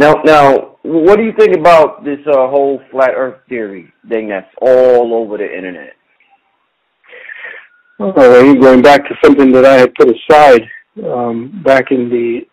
Now, what do you think about this whole flat Earth theory thing that's all over the internet? Well, you're going back to something that I had put aside back in the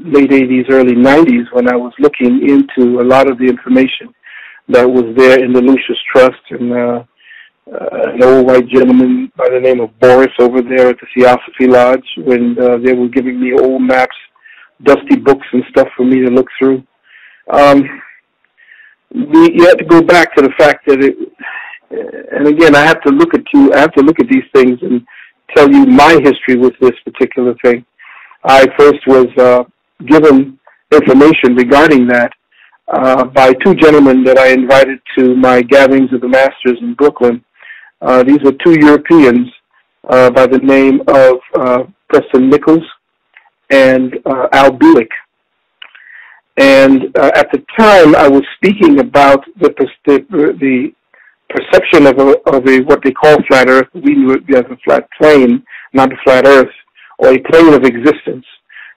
late 80s, early 90s, when I was looking into a lot of the information that was there in the Lucius Trust, and an old white gentleman by the name of Boris over there at the Theosophy Lodge, when they were giving me old maps, dusty books and stuff for me to look through. You have to go back to the fact that and again, I have to look at these things and tell you my history with this particular thing. I first was given information regarding that by two gentlemen that I invited to my gatherings of the Masters in Brooklyn. These were two Europeans by the name of Preston Nichols and Al Bielek. And at the time, I was speaking about the perception of a what they call flat Earth. We knew it as a flat plane, not a flat Earth, or a plane of existence,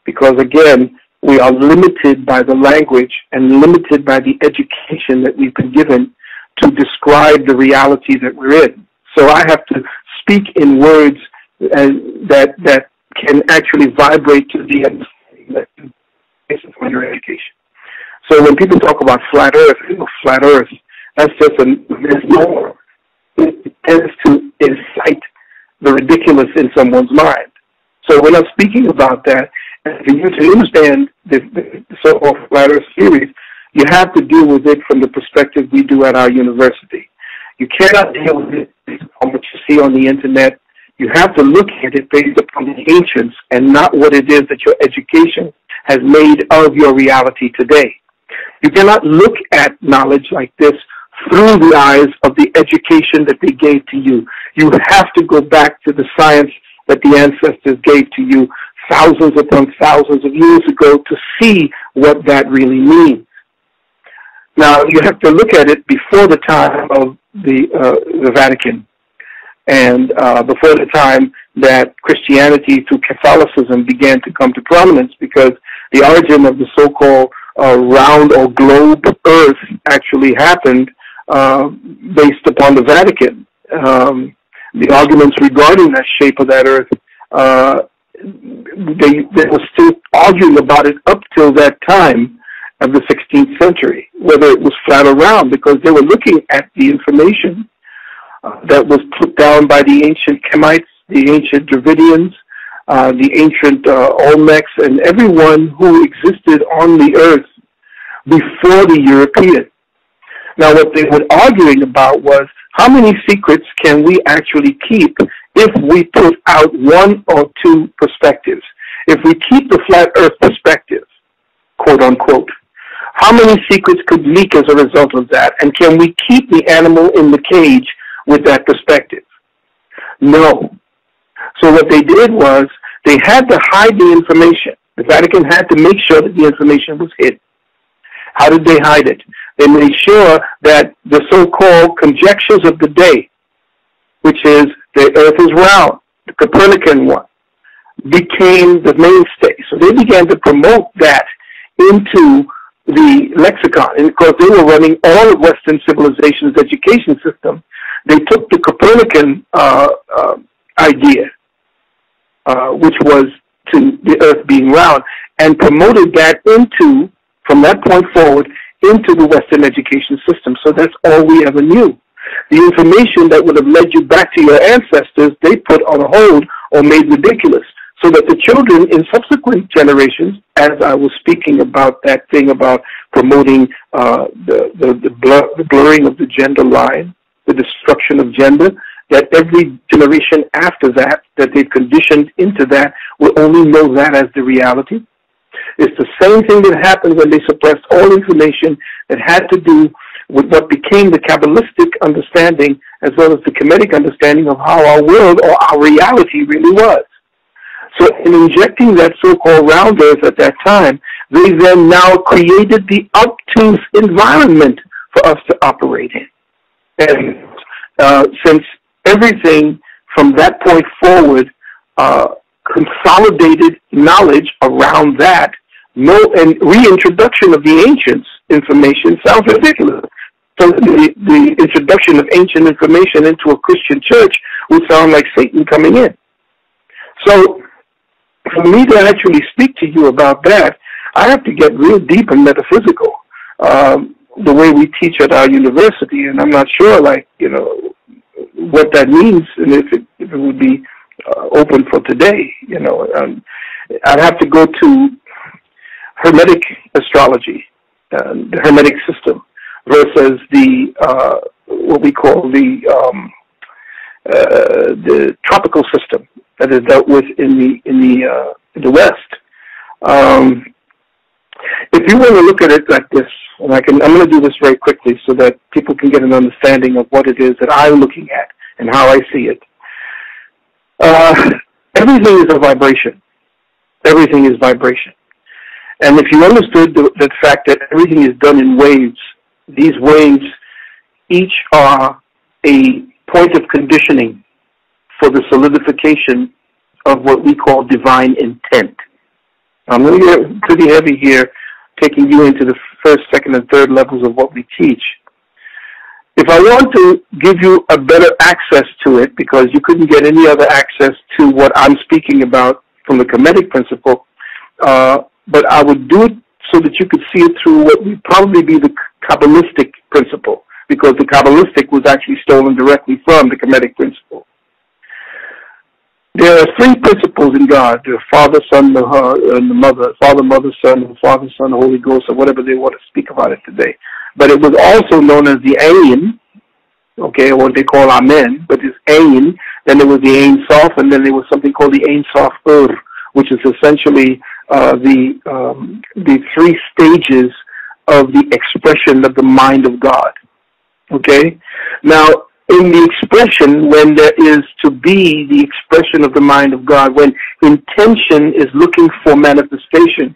because again, we are limited by the language and limited by the education that we've been given to describe the reality that we're in. So I have to speak in words that can actually vibrate to the understanding basis for your education. So when people talk about flat Earth, flat Earth, that's just a misnomer. It tends to incite the ridiculous in someone's mind. So when I'm speaking about that, and for you to understand the so-called flat Earth theories, you have to deal with it from the perspective we do at our university. You cannot deal with it based on what you see on the internet. You have to look at it based upon the ancients and not what it is that your education has made of your reality today. You cannot look at knowledge like this through the eyes of the education that they gave to you. You have to go back to the science that the ancestors gave to you thousands upon thousands of years ago to see what that really means. Now, you have to look at it before the time of the Vatican and before the time that Christianity through Catholicism began to come to prominence, because the origin of the so-called round or globe Earth actually happened based upon the Vatican. The arguments regarding that shape of that Earth, they were still arguing about it up till that time of the 16th century, whether it was flat or round, because they were looking at the information that was put down by the ancient Kemites, the ancient Dravidians, the ancient Olmecs, and everyone who existed on the Earth before the Europeans. Now, what they were arguing about was how many secrets can we actually keep if we put out one or two perspectives. If we keep the flat Earth perspective, quote unquote, how many secrets could leak as a result of that? And can we keep the animal in the cage with that perspective? No. So what they did was they had to hide the information. The Vatican had to make sure that the information was hid. How did they hide it? They made sure that the so-called conjectures of the day, which is the Earth is round, the Copernican one, became the mainstay. So they began to promote that into the lexicon. And of course, they were running all of Western civilization's education system. They took the Copernican idea, which was to the Earth being round, and promoted that into, from that point forward, into the Western education system. So that's all we ever knew. The information that would have led you back to your ancestors, they put on hold or made ridiculous, so that the children in subsequent generations, as I was speaking about that thing about promoting the blurring of the gender line, the destruction of gender, that every generation after that they've conditioned into that will only know that as the reality. It's the same thing that happened when they suppressed all information that had to do with what became the Kabbalistic understanding as well as the Kemetic understanding of how our world or our reality really was. So in injecting that so-called round Earth at that time, they then now created the obtuse environment for us to operate in. And since everything from that point forward consolidated knowledge around that No, and reintroduction of the ancients information sounds ridiculous. So the introduction of ancient information into a Christian church would sound like Satan coming in. So for me to actually speak to you about that, I have to get real deep and metaphysical, the way we teach at our university, and I'm not sure, what that means, and if it would be open for today. I'd have to go to Hermetic astrology, the Hermetic system, versus the what we call the tropical system that is dealt with in the West. If you want to look at it like this, and I'm going to do this very quickly so that people can get an understanding of what it is that I'm looking at and how I see it. Everything is a vibration. Everything is vibration. And if you understood the fact that everything is done in waves, these waves each are a point of conditioning for the solidification of what we call divine intent. I'm going to get pretty heavy here, taking you into the first, second, and third levels of what we teach. If I want to give you a better access to it, because you couldn't get any other access to what I'm speaking about from the Kemetic principle, but I would do it so that you could see it through what would probably be the Kabbalistic principle, because the Kabbalistic was actually stolen directly from the Kemetic principle. There are three principles in God: the Father, Son, and the Mother. Father, Mother, Son, and Father, Son, Holy Ghost, or whatever they want to speak about it today. But it was also known as the Ayin, or what they call Amen, but it's Ayin. Then there was the Ein Sof, and then there was something called the Ein Sof which is essentially the three stages of the expression of the mind of God. Okay? Now, in the expression, when there is to be the expression of the mind of God, when intention is looking for manifestation,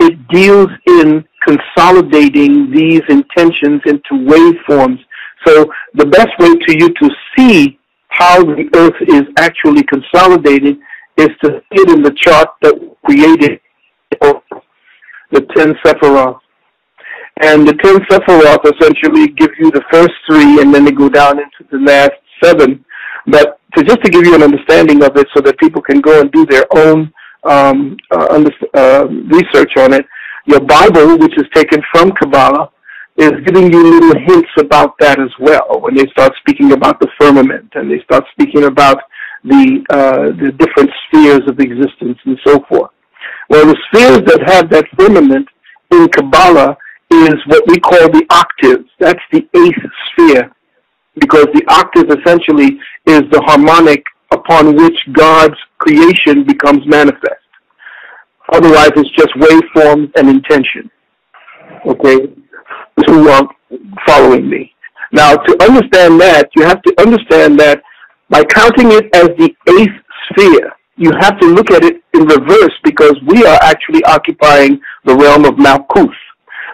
it deals in consolidating these intentions into waveforms. So the best way to you to see how the earth is actually consolidated is to see it in the chart that created the 10 Sephiroth. And the 10 Sephiroth essentially give you the first three, and then they go down into the last 7. But just to give you an understanding of it so that people can go and do their own research on it, your Bible, which is taken from Kabbalah, is giving you little hints about that as well, when they start speaking about the firmament, and they start speaking about the different spheres of existence and so forth. Well, the spheres that have that firmament in Kabbalah is what we call the octave. That's the 8th sphere, because the octave essentially is the harmonic upon which God's creation becomes manifest. Otherwise, it's just waveforms and intention. Okay? Who are following me. Now, to understand that, you have to understand that by counting it as the 8th sphere, you have to look at it in reverse, because we are actually occupying the realm of Malkuth.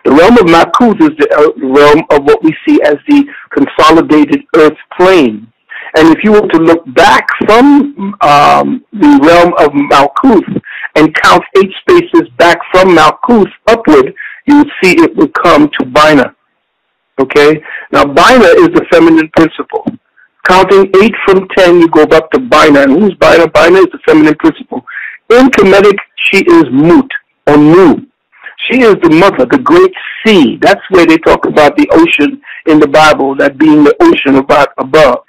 The realm of Malkuth is the realm of what we see as the consolidated earth plane. And if you were to look back from the realm of Malkuth and count 8 spaces back from Malkuth upward, you would see it would come to Bina. Okay? Now, Bina is the feminine principle. Counting 8 from 10, you go up to Bina. And who's Bina? Bina is the feminine principle. In Kemetic, she is Mut, or Nu. She is the mother, the great sea. That's where they talk about the ocean in the Bible, that being the ocean above.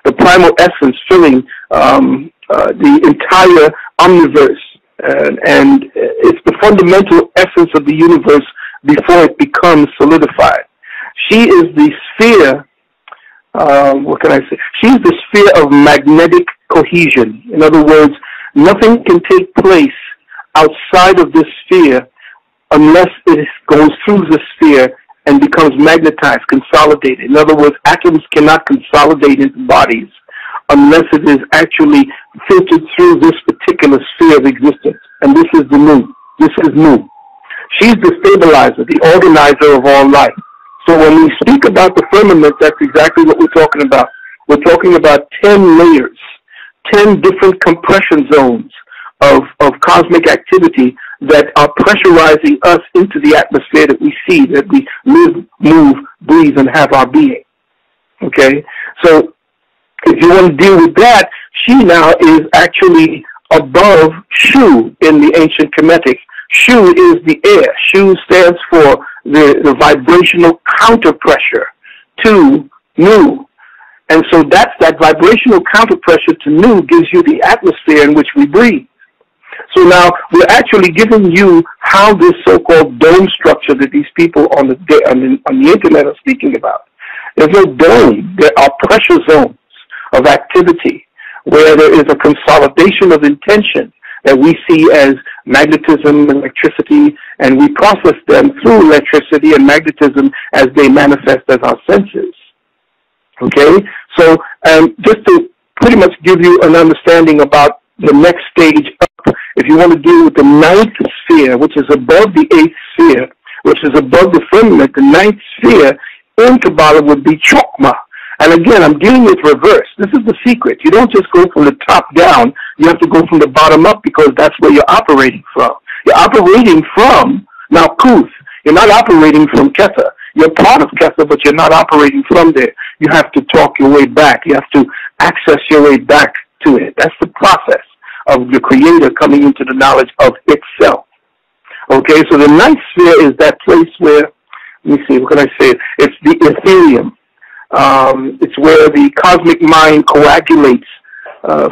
The primal essence filling the entire omniverse. And it's the fundamental essence of the universe before it becomes solidified. She is the sphere, what can I say? She's the sphere of magnetic cohesion. In other words, nothing can take place outside of this sphere unless it goes through the sphere and becomes magnetized, consolidated. In other words, atoms cannot consolidate into bodies unless it is actually filtered through this particular sphere of existence. And this is the Nu. This is Nu. She's the stabilizer, the organizer of all life. So when we speak about the firmament, that's exactly what we're talking about. We're talking about 10 layers, 10 different compression zones of cosmic activity that are pressurizing us into the atmosphere that we see, that we live, move, breathe, and have our being. Okay? So if you want to deal with that, she now is actually above Shu in the ancient Kemetic. Shu is the air. Shu stands for the vibrational counter pressure to Nu. And so that vibrational counter pressure to Nu gives you the atmosphere in which we breathe. So now we're actually giving you how this so-called dome structure that these people on the internet are speaking about. There's no dome. There are pressure zones of activity where there is a consolidation of intention that we see as magnetism and electricity, and we process them through electricity and magnetism as they manifest as our senses. Okay? So just to pretty much give you an understanding about the next stage up, if you want to deal with the ninth sphere, which is above the eighth sphere, which is above the firmament, the ninth sphere in Kabbalah would be Chokmah. And again, I'm dealing with reverse. This is the secret. You don't just go from the top down. You have to go from the bottom up because that's where you're operating from. You're operating from Malkuth. You're not operating from Ketha. You're part of Ketha, but you're not operating from there. You have to talk your way back. You have to access your way back to it. That's the process of the Creator coming into the knowledge of itself. Okay, so the ninth sphere is that place where, let me see, what can I say? It's the Ethereum. It's where the cosmic mind coagulates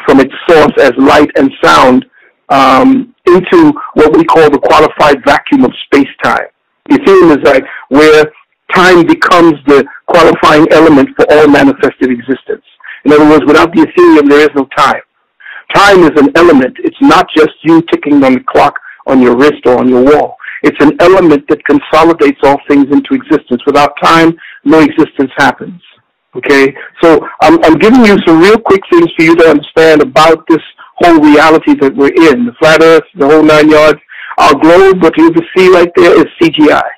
from its source as light and sound into what we call the qualified vacuum of space-time. Ethereum is like where time becomes the qualifying element for all manifested existence. In other words, without the Ethereum, there is no time. Time is an element. It's not just you ticking on the clock on your wrist or on your wall. It's an element that consolidates all things into existence. Without time, no existence happens. Okay? So I'm giving you some real quick things for you to understand about this whole reality that we're in. The flat earth, the whole 9 yards. Our globe, what you see right there is CGI.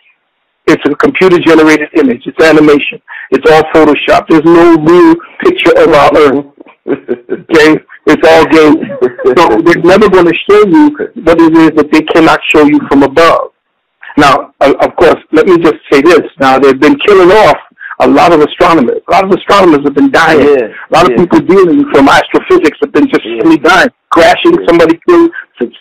It's a computer-generated image. It's animation. It's all Photoshop. There's no real picture of our earth. Okay? It's all game. So they're never going to show you what it is that they cannot show you from above. Now, of course, let me just say this. Now, they've been killing off a lot of astronomers. A lot of astronomers have been dying. Yeah, a lot of people dealing from astrophysics have been just suddenly dying. Crashing, somebody killed,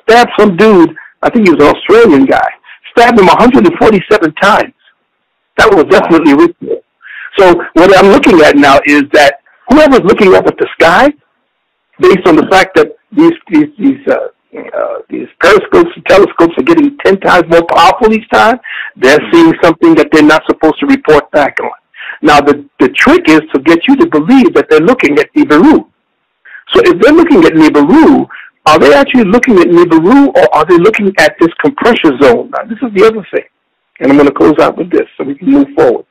stabbed some dude, I think he was an Australian guy, stabbed him 147 times. That was definitely ritual. So what I'm looking at now is that whoever's looking up at the sky, based on the fact that these periscopes and telescopes are getting 10 times more powerful each time, they're seeing something that they're not supposed to report back on. Now, the trick is to get you to believe that they're looking at Nibiru. So if they're looking at Nibiru, are they actually looking at Nibiru, or are they looking at this compression zone? Now, this is the other thing. And I'm going to close out with this so we can move forward.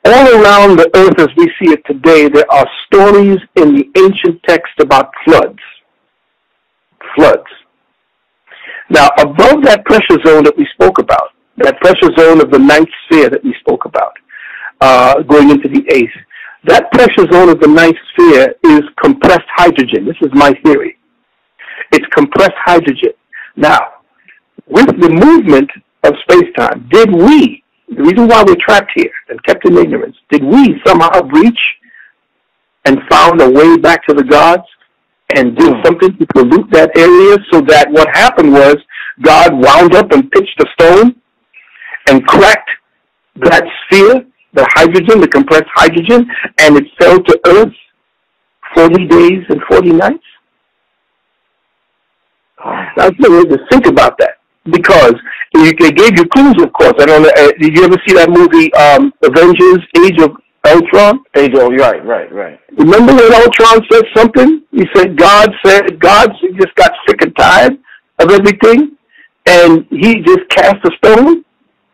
All around the earth as we see it today, there are stories in the ancient text about floods. Floods. Now, above that pressure zone that we spoke about, that pressure zone of the ninth sphere that we spoke about, going into the eighth, that pressure zone of the ninth sphere is compressed hydrogen. This is my theory. It's compressed hydrogen. Now, with the movement of space-time, did we, the reason why we're trapped here and kept in ignorance, did we somehow breach and found a way back to the gods and did something to pollute that area so that what happened was God wound up and pitched a stone and cracked that sphere, the hydrogen, the compressed hydrogen, and it fell to Earth 40 days and 40 nights? Now, just think about that. Because they gave you clues, of course. I don't know. Did you ever see that movie, Avengers: Age of Ultron? Right. Remember when Ultron said something? He said God just got sick and tired of everything, and he just cast a stone.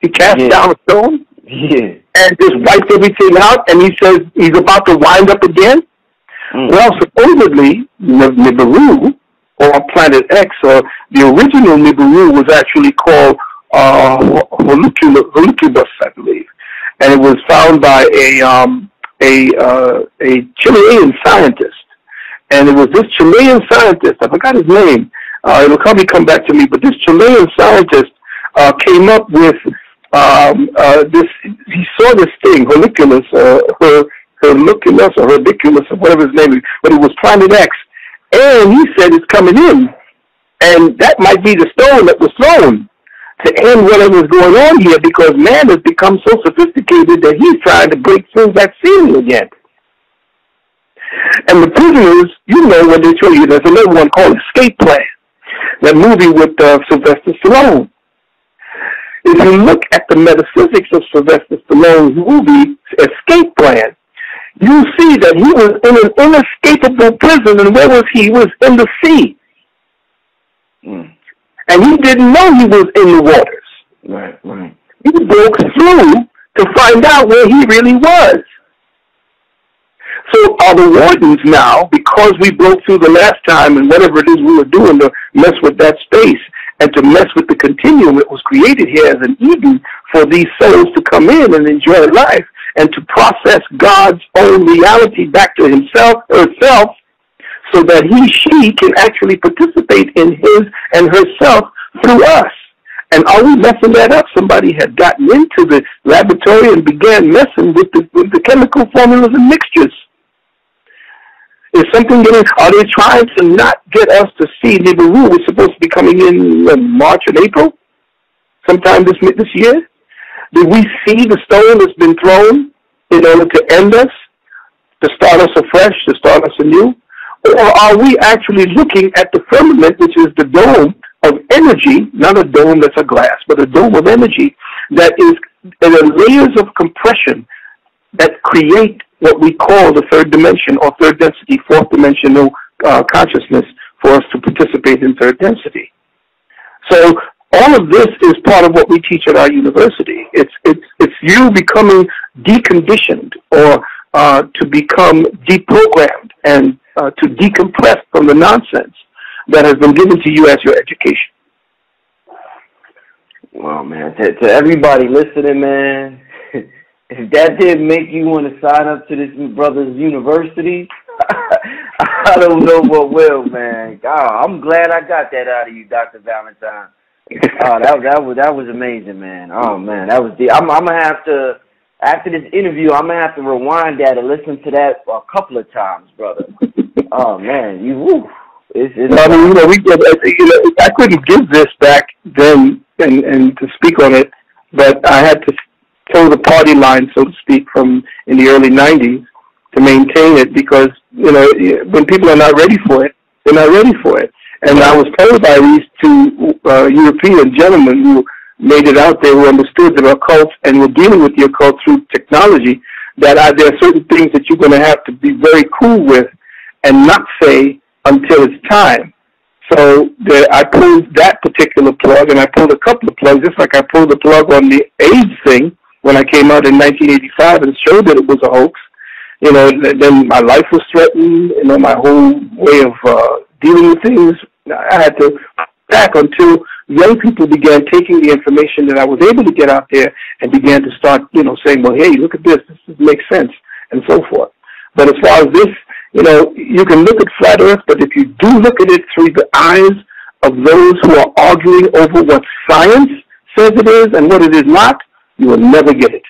He cast down a stone, and just wiped everything out. And he says he's about to wind up again. Well, supposedly Nibiru, or Planet X, or the original Nibiru was actually called Holukibus, I believe, and it was found by a Chilean scientist, and it was this Chilean scientist, I forgot his name, it'll probably come back to me, but this Chilean scientist came up with this. He saw this thing, Herliculus, Herliculus or Herbiculus or whatever his name is, but it was Planet X, and he said it's coming in, and that might be the stone that was thrown to end whatever is going on here, because man has become so sophisticated that he's trying to break through that ceiling again. And the prisoners, you know, when they show you, there's another one called Escape Plan, that movie with Sylvester Stallone. If you look at the metaphysics of Sylvester Stallone's movie, Escape Plan, you see that he was in an inescapable prison, and where was he? He was in the sea. And he didn't know he was in the waters. Right. He broke through to find out where he really was. So are the wardens now, because we broke through the last time and whatever it is we were doing to mess with that space and to mess with the continuum that was created here as an Eden for these souls to come in and enjoy life and to process God's own reality back to himself, herself, so that she can actually participate in his and herself through us. And are we messing that up? Somebody had gotten into the laboratory and began messing with the chemical formulas and mixtures. Is something getting, are they trying to not get us to see Nibiru? We're supposed to be coming in March and April, sometime this year. Did we see the stone that's been thrown in order to end us, to start us afresh, to start us anew? Or are we actually looking at the firmament, which is the dome of energy, not a dome that's a glass, but a dome of energy that is in layers of compression that create what we call the third dimension or third density, fourth dimensional consciousness for us to participate in third density. So all of this is part of what we teach at our university. It's you becoming deconditioned or to become deprogrammed and to decompress from the nonsense that has been given to you as your education. Well, man, to everybody listening, man, if that didn't make you want to sign up to this brother's university, I don't know what will, man. God, I'm glad I got that out of you, Dr. Valentine. That was amazing, man. Oh, man, that was deep. I'm going to have to, after this interview, I'm going to have to rewind that and listen to that a couple of times, brother. Oh, man, I mean, I couldn't give this back then and to speak on it, but I had to toe the party line, so to speak, from in the early 90s to maintain it, because, when people are not ready for it, they're not ready for it. And I was told by these two European gentlemen who made it out there, who understood the occult and were dealing with the occult through technology, that there are certain things that you're going to have to be very cool with and not say until it's time. So I pulled that particular plug, and I pulled a couple of plugs, just like I pulled the plug on the AIDS thing when I came out in 1985 and showed that it was a hoax. Then my life was threatened, my whole way of dealing with things. I had to back until young people began taking the information that I was able to get out there and began to start, saying, well, hey, look at this makes sense, and so forth. But as far as this, you can look at flat Earth, but if you do look at it through the eyes of those who are arguing over what science says it is and what it is not, you will never get it.